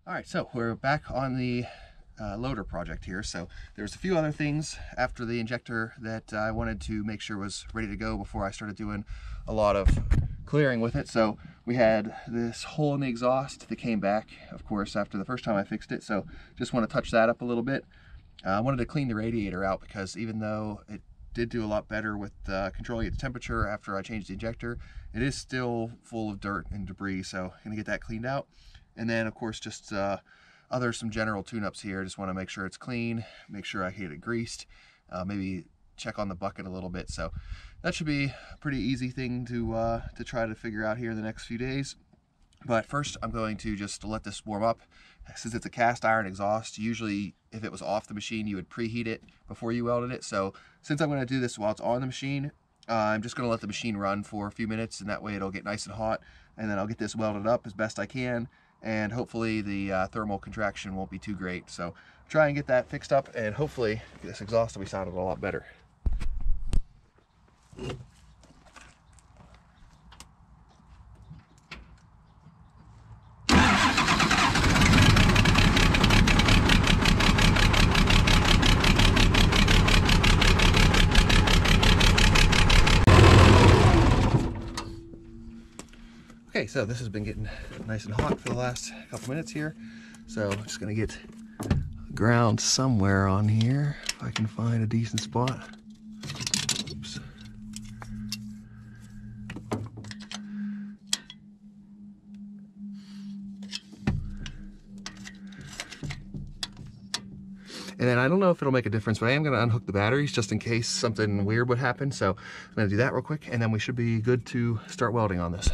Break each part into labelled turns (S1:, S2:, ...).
S1: All right, so we're back on the loader project here. So there's a few other things after the injector that I wanted to make sure was ready to go before I started doing a lot of clearing with it. So we had this hole in the exhaust that came back, of course, after the first time I fixed it. So just want to touch that up a little bit. I wanted to clean the radiator out because even though it did do a lot better with controlling its temperature after I changed the injector, it is still full of dirt and debris. So I'm gonna get that cleaned out. And then of course just some general tune-ups here. Just want to make sure it's clean, make sure I get it greased, maybe check on the bucket a little bit. So that should be a pretty easy thing to try to figure out here in the next few days. But first I'm going to just let this warm up. Since it's a cast iron exhaust, usually if it was off the machine you would preheat it before you welded it. So since I'm going to do this while it's on the machine, I'm just going to let the machine run for a few minutes, and that way it'll get nice and hot, and then I'll get this welded up as best I can, and hopefully the thermal contraction won't be too great. So try and get that fixed up, and hopefully this exhaust will be sounding a lot better. Okay, so this has been getting nice and hot for the last couple minutes here. So I'm just gonna get ground somewhere on here, if I can find a decent spot. Oops. And then I don't know if it'll make a difference, but I am gonna unhook the batteries just in case something weird would happen. So I'm gonna do that real quick, and then we should be good to start welding on this.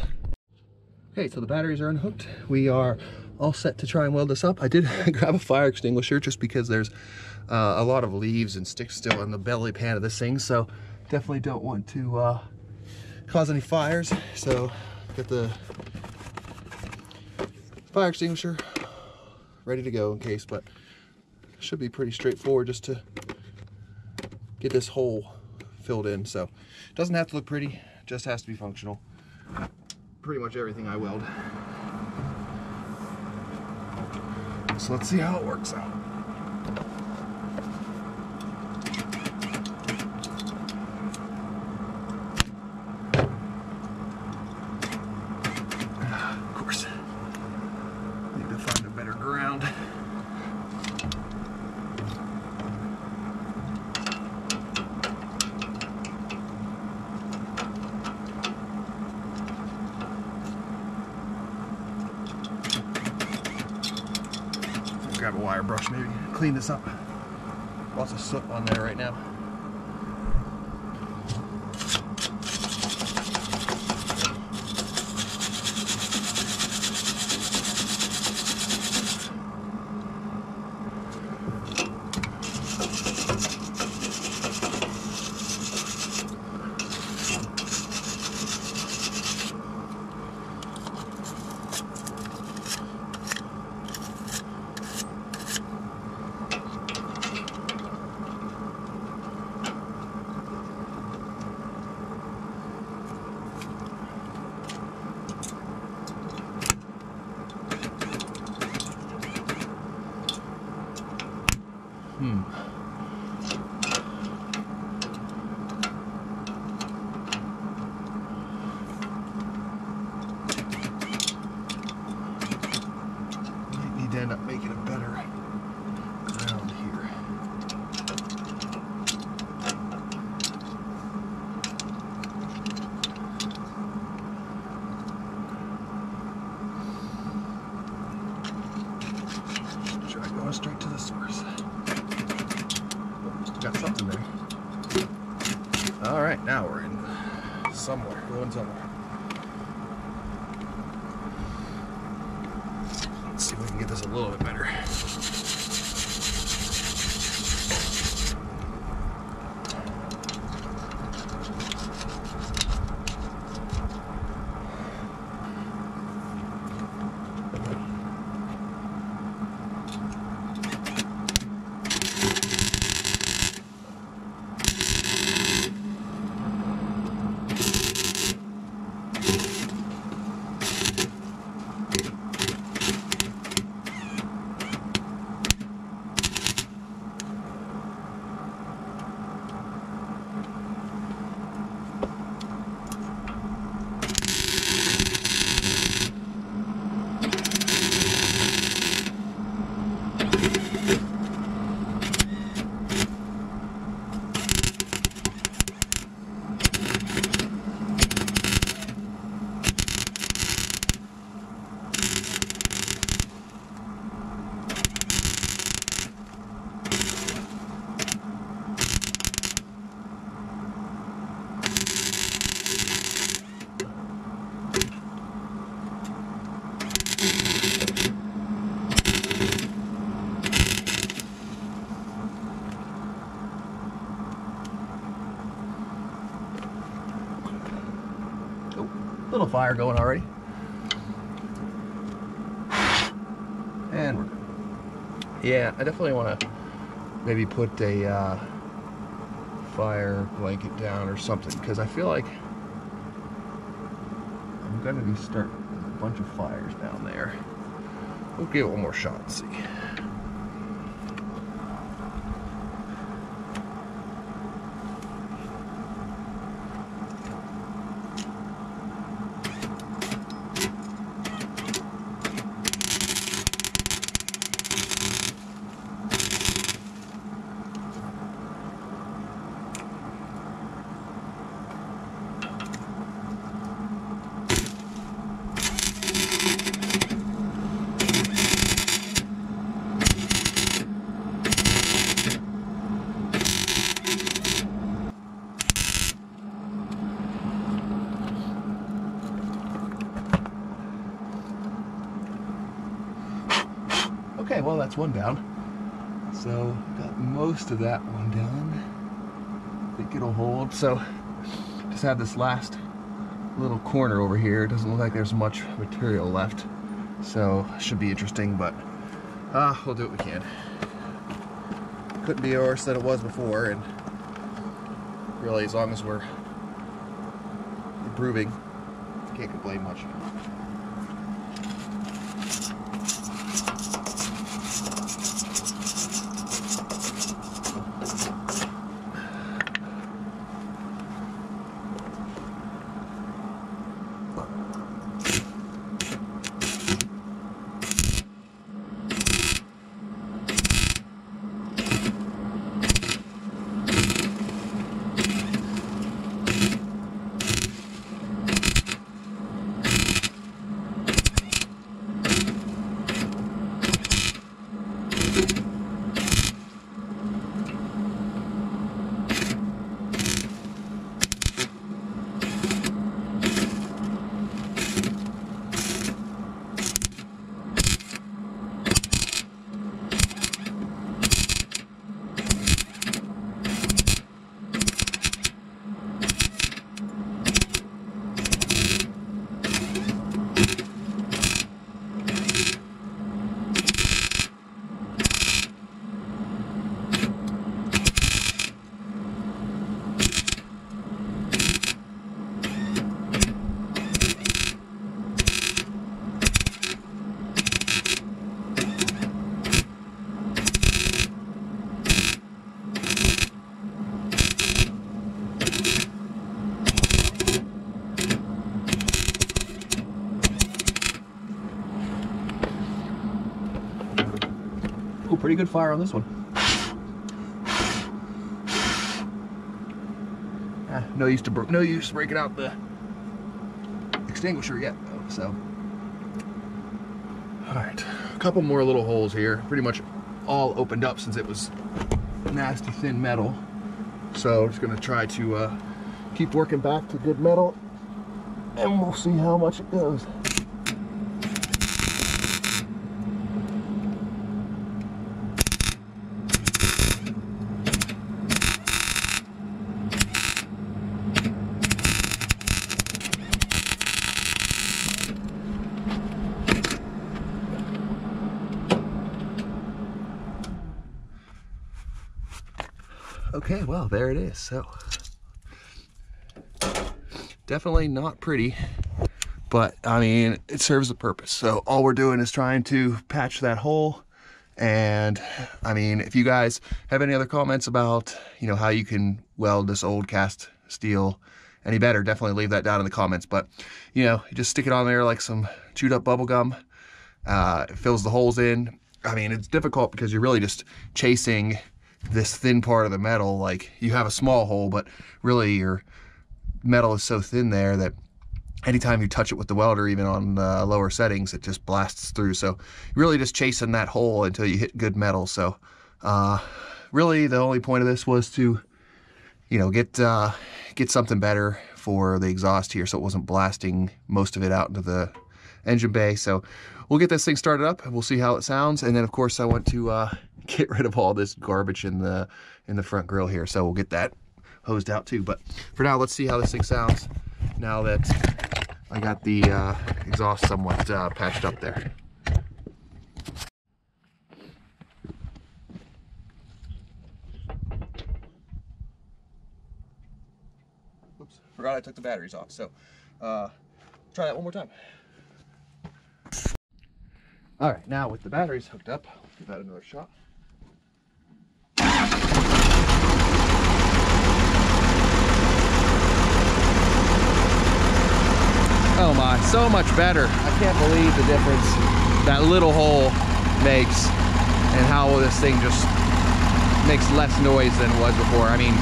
S1: Okay, so the batteries are unhooked. We are all set to try and weld this up. I did grab a fire extinguisher just because there's a lot of leaves and sticks still in the belly pan of this thing, so definitely don't want to cause any fires. So got the fire extinguisher ready to go in case, but should be pretty straightforward just to get this hole filled in. So it doesn't have to look pretty, just has to be functional. Pretty much everything I weld. So let's see how it works out. Of course, need to find a better ground. Grab a wire brush, maybe clean this up. Lots of soot on there right now. Might need to end up making a better ground here. Try going straight to the source. Got something there. All right, now we're in somewhere, going somewhere. Let's see if we can get this a little bit better. little fire going already. And we're good. Yeah, I definitely want to maybe put a fire blanket down or something, because I feel like I'm going to be starting a bunch of fires down there. We'll give it one more shot and see. Okay, well, that's one down. So got most of that one done. I think it'll hold. So just have this last little corner over here. It doesn't look like there's much material left, so should be interesting, but we'll do what we can. Couldn't be worse than it was before, and really, as long as we're improving, can't complain much. Ooh, pretty good fire on this one. No use breaking out the extinguisher yet, though. So, all right, a couple more little holes here. Pretty much all opened up since it was nasty thin metal. So I'm just gonna try to keep working back to good metal, and we'll see how much it goes. Okay, well, there it is. So definitely not pretty, but I mean, it serves a purpose. So all we're doing is trying to patch that hole. And I mean, if you guys have any other comments about, you know, how you can weld this old cast steel any better, definitely leave that down in the comments. But, you know, you just stick it on there like some chewed up bubble gum. It fills the holes in. I mean, it's difficult because you're really just chasing this thin part of the metal. Like, you have a small hole, but really your metal is so thin there that anytime you touch it with the welder, even on lower settings, it just blasts through. So you're really just chasing that hole until you hit good metal. So really the only point of this was to, you know, get something better for the exhaust here, so it wasn't blasting most of it out into the engine bay. So we'll get this thing started up and we'll see how it sounds. And then of course I want to get rid of all this garbage in the front grill here, so we'll get that hosed out too. But for now, let's see how this thing sounds now that I got the exhaust somewhat patched up there. Oops, forgot I took the batteries off. So try that one more time. All right, now with the batteries hooked up, let's give that another shot. Oh my, so much better. I can't believe the difference that little hole makes and how this thing just makes less noise than it was before. I mean,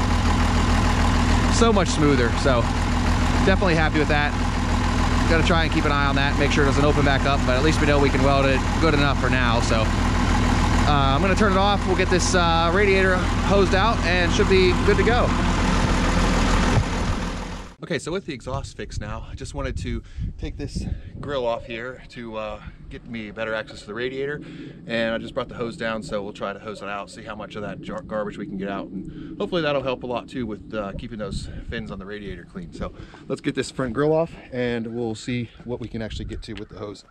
S1: so much smoother. So definitely happy with that. Got to try and keep an eye on that, make sure it doesn't open back up, but at least we know we can weld it good enough for now. So I'm going to turn it off. We'll get this radiator hosed out and should be good to go. Okay, so with the exhaust fixed now, I just wanted to take this grill off here to get me better access to the radiator, and I just brought the hose down, so we'll try to hose it out, see how much of that garbage we can get out, and hopefully that'll help a lot too with keeping those fins on the radiator clean. So let's get this front grill off and we'll see what we can actually get to with the hose.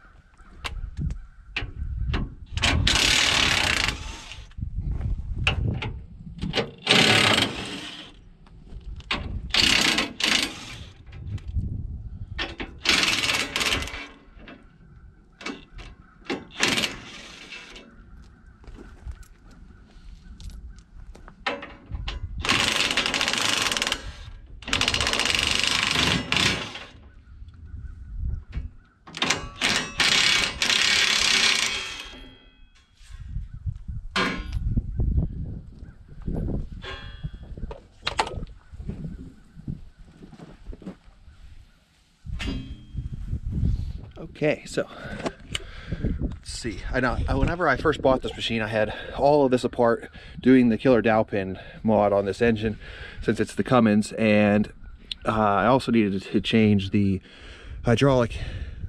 S1: Okay, so let's see. I know whenever I first bought this machine, I had all of this apart doing the killer dowel pin mod on this engine since it's the Cummins, and I also needed to change the hydraulic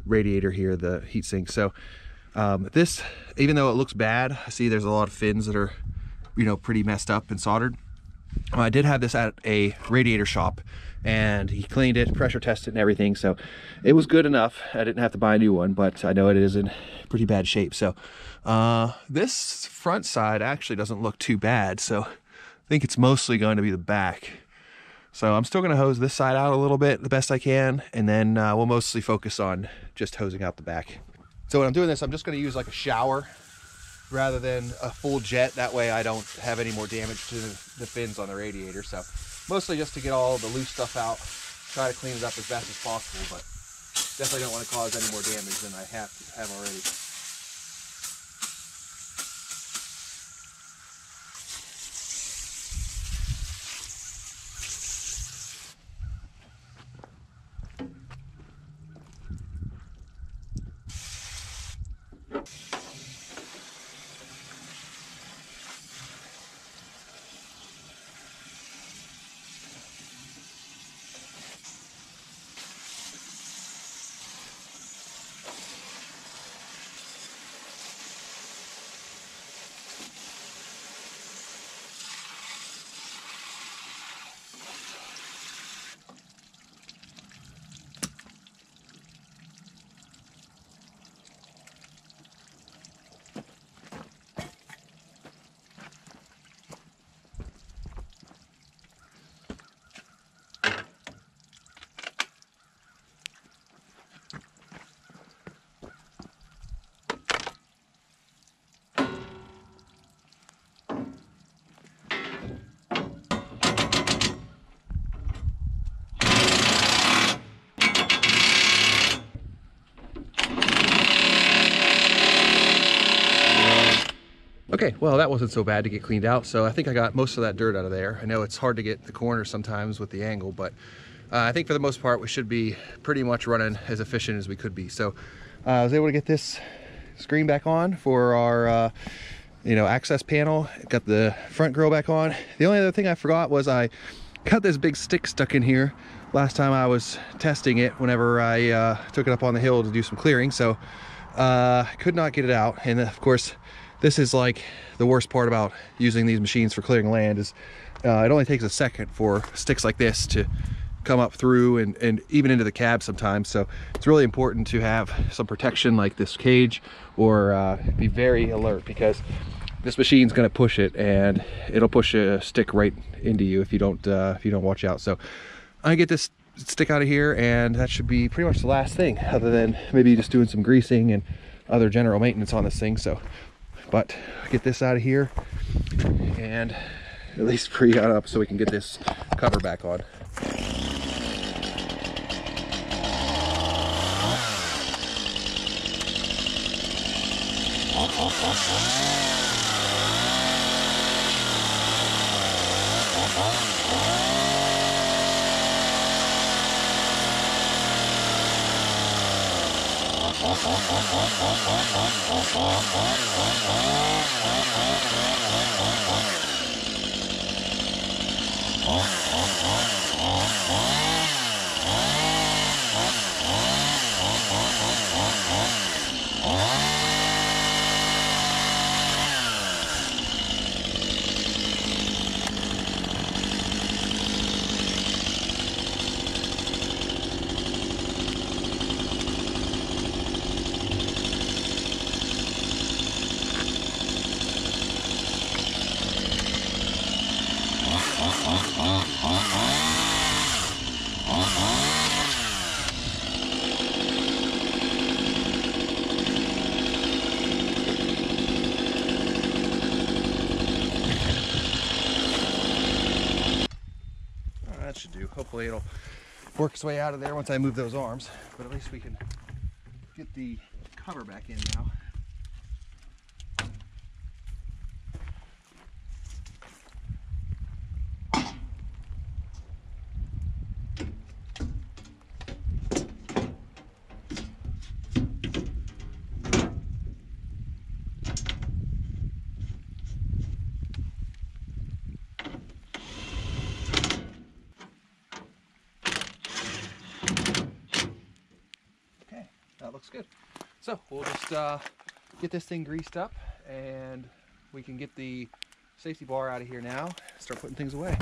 S1: radiator here, the heatsink. So this, even though it looks bad, I see there's a lot of fins that are, you know, pretty messed up and soldered. I did have this at a radiator shop, and he cleaned it, pressure tested and everything, so it was good enough. I didn't have to buy a new one, but I know it is in pretty bad shape. So this front side actually doesn't look too bad, so I think it's mostly going to be the back. So I'm still going to hose this side out a little bit the best I can, and then we'll mostly focus on just hosing out the back. So when I'm doing this, I'm just going to use like a shower rather than a full jet. That way I don't have any more damage to the fins on the radiator. So mostly just to get all the loose stuff out, try to clean it up as best as possible, but definitely don't want to cause any more damage than I have already. Okay, well that wasn't so bad to get cleaned out, so I think I got most of that dirt out of there. I know it's hard to get the corners sometimes with the angle, but I think for the most part we should be pretty much running as efficient as we could be. So I was able to get this screen back on for our access panel. Got the front grill back on. The only other thing I forgot was I got this big stick stuck in here last time I was testing it whenever I took it up on the hill to do some clearing, so could not get it out. And of course this is like the worst part about using these machines for clearing land is it only takes a second for sticks like this to come up through and even into the cab sometimes. So it's really important to have some protection like this cage, or be very alert, because this machine's going to push it, and it'll push a stick right into you if you don't watch out. So I get this stick out of here, and that should be pretty much the last thing, other than maybe just doing some greasing and other general maintenance on this thing. So, but get this out of here and at least free it up so we can get this cover back on. That should do. Hopefully it'll work its way out of there once I move those arms, but at least we can get the cover back in now. That looks good. So we'll just get this thing greased up, and we can get the safety bar out of here now, start putting things away.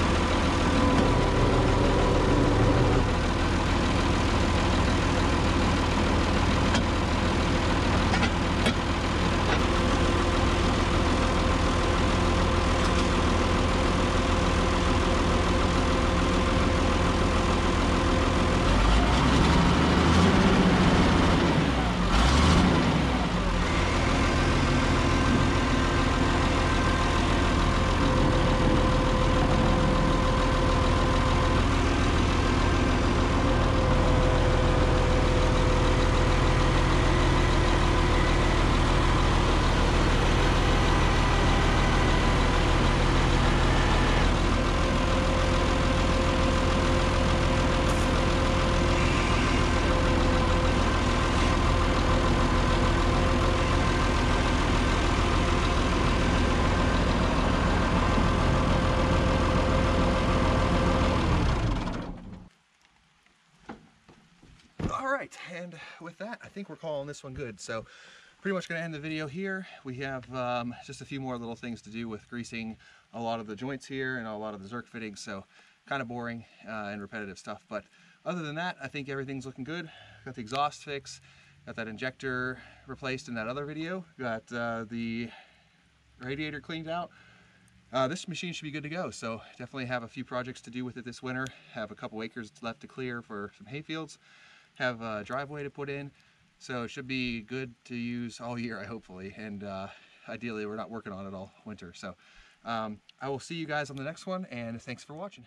S1: Alright, and with that, I think we're calling this one good. So pretty much going to end the video here. We have just a few more little things to do with greasing a lot of the joints here and a lot of the Zerk fittings, so kind of boring and repetitive stuff. But other than that, I think everything's looking good. Got the exhaust fix, got that injector replaced in that other video, got the radiator cleaned out. This machine should be good to go, so definitely have a few projects to do with it this winter. Have a couple acres left to clear for some hay fields. Have a driveway to put in, so it should be good to use all year, hopefully, and ideally we're not working on it all winter. So I will see you guys on the next one, and thanks for watching.